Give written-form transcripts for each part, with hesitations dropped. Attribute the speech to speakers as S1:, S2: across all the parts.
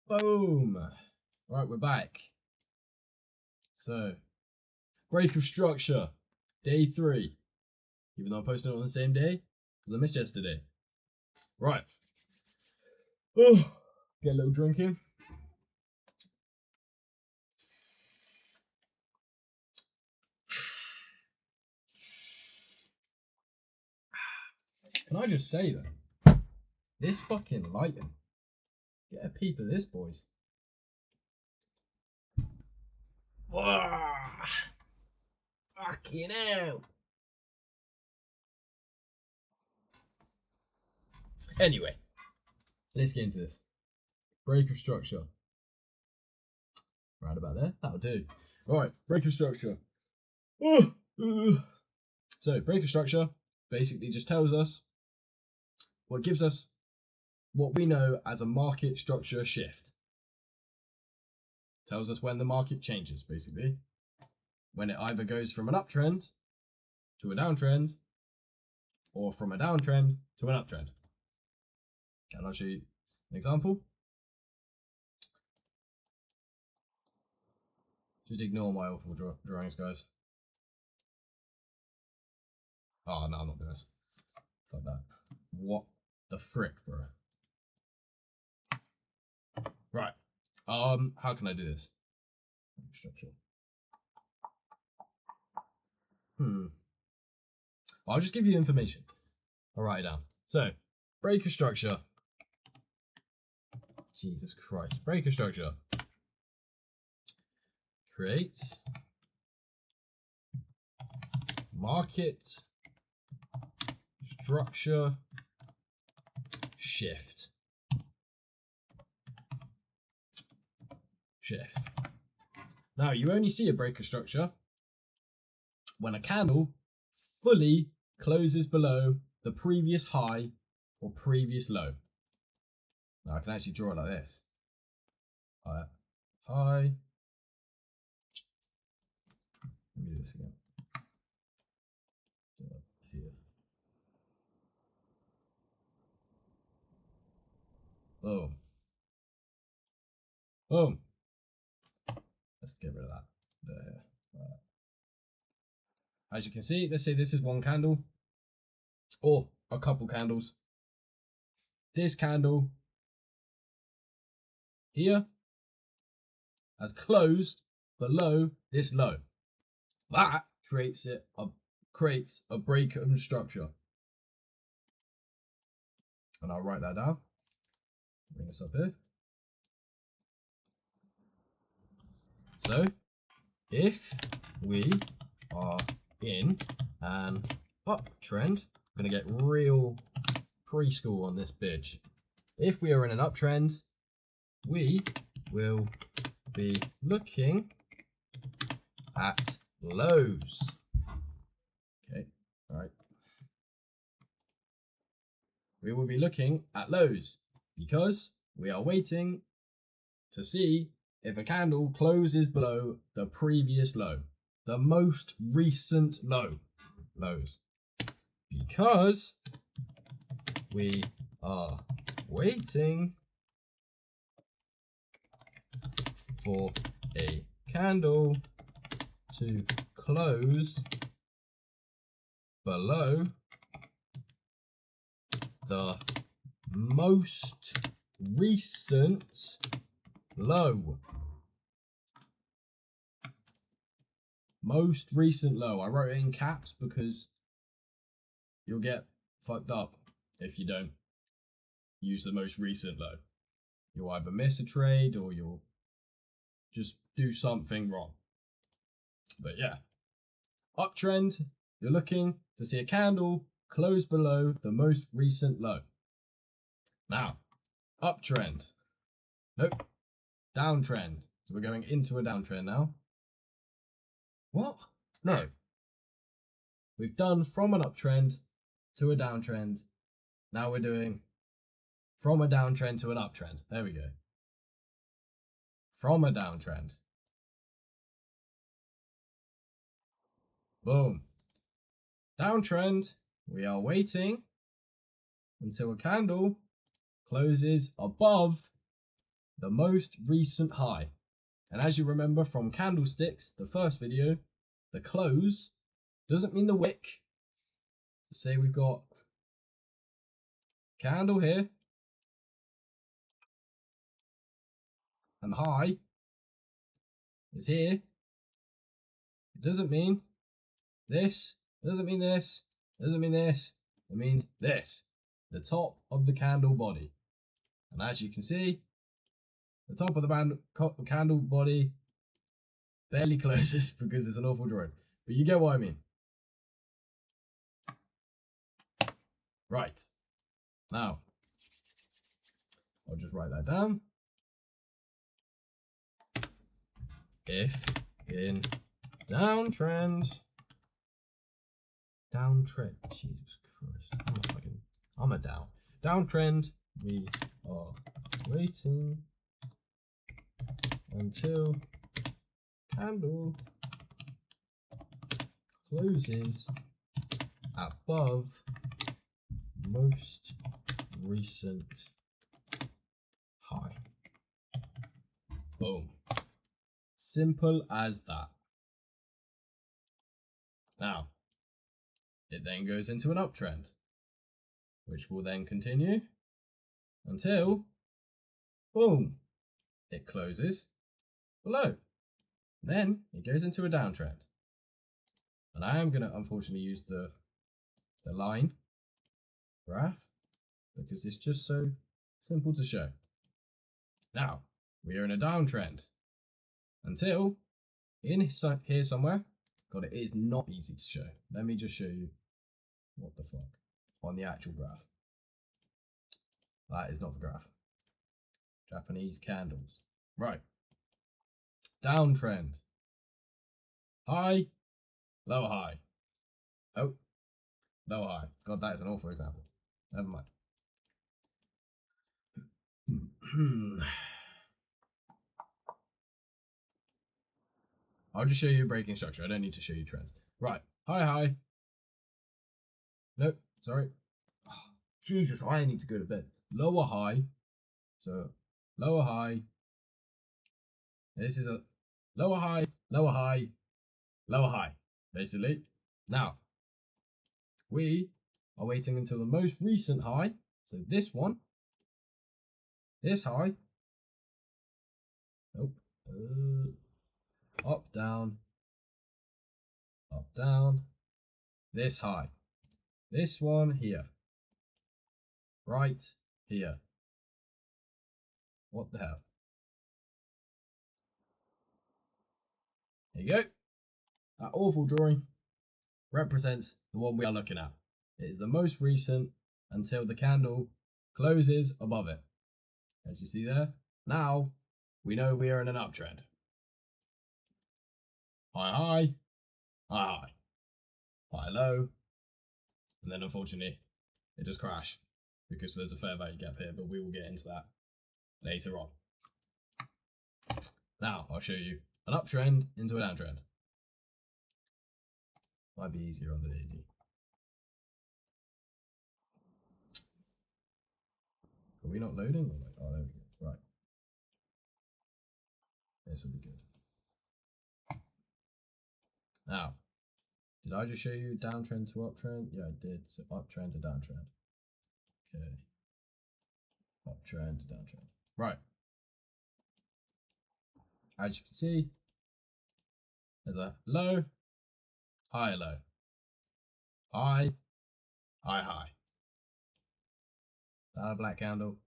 S1: Boom. Right, we're back. So, break of structure, day 3. Even though I'm posting it on the same day, because I missed yesterday. Right. Oh, get a little drink in. Can I just say though, this fucking lighting. Get a peep of this, boys. Wow. Fucking hell. Anyway, let's get into this. Break of structure. Right about there. That'll do. Right, break of structure. So, break of structure basically just tells us what gives us what we know as a market structure shift. Tells us when the market changes, basically. When it either goes from an uptrend to a downtrend, or from a downtrend to an uptrend. And I'll show you an example. Just ignore my awful drawings, guys. Oh, no, I'm not doing this. Fuck that. What the frick, bro? Right. How can I do this? Structure. I'll just give you information. I'll write it down. So, break of structure. Jesus Christ. Break of structure. Create market structure shift. Now, you only see a break of structure when a candle fully closes below the previous high or previous low. Now, I can actually draw it like this. High. Let me do this again. Here. Boom. Boom. Let's get rid of that. There. As you can see, let's say this is one candle or a couple candles. This candle here has closed below this low. That creates a break of structure. And I'll write that down. Bring this up here. So, if we are in an uptrend, I'm going to get real preschool on this bitch. If we are in an uptrend, we will be looking at lows. Okay, all right. We will be looking at lows because we are waiting to see if a candle closes below the previous low, the most recent lows, because we are waiting for a candle to close below the most recent low. Most recent low. I wrote it in caps because you'll get fucked up if you don't use the most recent low. You'll either miss a trade or you'll just do something wrong. But yeah, uptrend, you're looking to see a candle close below the most recent low. Now, uptrend. Nope. Downtrend. So we're going into a downtrend now. What? No. We've done from an uptrend to a downtrend. Now we're doing from a downtrend to an uptrend. There we go. From a downtrend. Boom. Downtrend. We are waiting until a candle closes above the most recent high. And as you remember from candlesticks, the first video, the close doesn't mean the wick. So say we've got candle here, and the high is here. It doesn't mean this, it doesn't mean this, it doesn't mean this, it means this, the top of the candle body. And as you can see, the top of the candle body barely closes because it's an awful drawing. But you get what I mean. Right. Now, I'll just write that down. If in downtrend, Jesus Christ, I'm a downtrend, we are waiting until candle closes above most recent high. Boom. Simple as that. Now, it then goes into an uptrend, which will then continue until, boom, it closes below. Then it goes into a downtrend. And I am going to unfortunately use the line graph because it's just so simple to show. Now, we are in a downtrend until in here somewhere. God, it is not easy to show. Let me just show you what the fuck on the actual graph. That is not the graph. Japanese candles. Right. Downtrend. High, lower high. Oh, lower high. God, that is an awful example. Never mind. I'll just show you breaking structure. I don't need to show you trends. Right. High. Nope. Sorry. Oh, Jesus, I need to go to bed. Lower high. So, lower high. This is a lower high, lower high, lower high, basically. Now, we are waiting until the most recent high. So this one, this high. Nope. Up, down, up, down. This high. This one here. Right here. What the hell? There you go. That awful drawing represents the one we are looking at. It is the most recent until the candle closes above it. As you see there. Now, we know we are in an uptrend. High, low, and then unfortunately it just crashed because there's a fair value gap here, but we will get into that later on. Now I'll show you an uptrend into a downtrend. Might be easier on the AD. Are we not loading? Oh, there we go. Right. This will be good. Now, did I just show you downtrend to uptrend? Yeah, I did. So uptrend to downtrend. Okay. Uptrend to downtrend. Right. As you can see, there's a low, high, low. High, high. Is that a black candle?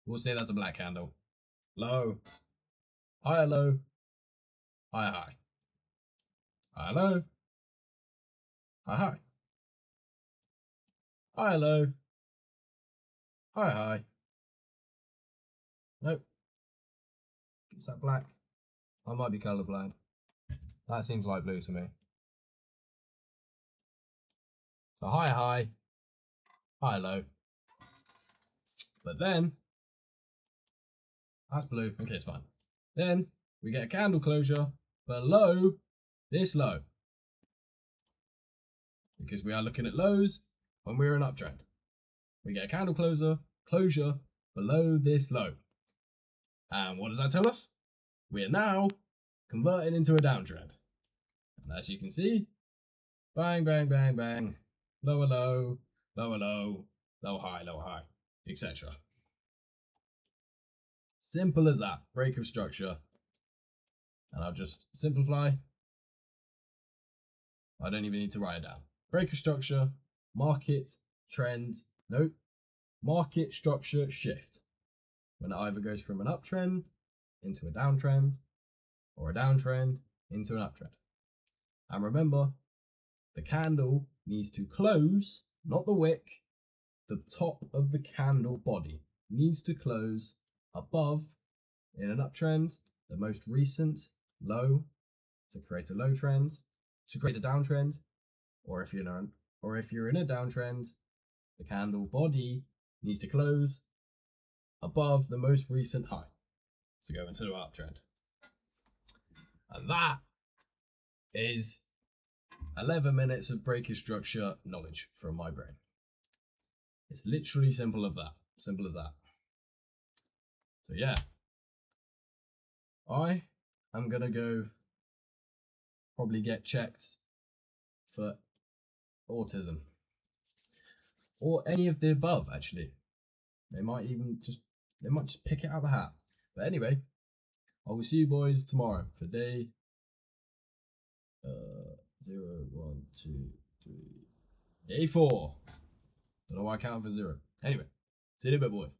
S1: We'll say that's a black candle. Low, high, low, high. High, low, high. High, low, high. Nope. Is that black? I might be colorblind. That seems light blue to me. So high, low. But then, that's blue. Okay, it's fine. Then we get a candle closure below this low. Because we are looking at lows when we're in uptrend. We get a candle closure below this low. And what does that tell us? We are now converting into a downtrend. And as you can see, bang, bang, bang, bang, lower low, lower low, lower high, etc. Simple as that. Break of structure. And I'll just simplify. I don't even need to write it down. Break of structure, market, trend, nope, market structure shift. When it either goes from an uptrend into a downtrend or a downtrend into an uptrend. And remember, the candle needs to close, not the wick, the top of the candle body needs to close above, in an uptrend, the most recent low to create a low trend, to create a downtrend, or if you're in a downtrend, the candle body needs to close above the most recent high to go into an uptrend. And that is 11 minutes of breaking structure knowledge from my brain. It's literally simple as that. So yeah, I am gonna go probably get checked for autism or any of the above. Actually, they might just pick it out of the hat. But anyway, I will see you boys tomorrow for day 0, 1, 2, 3, day 4. Don't know why I count for 0. Anyway, see you in a bit, boys.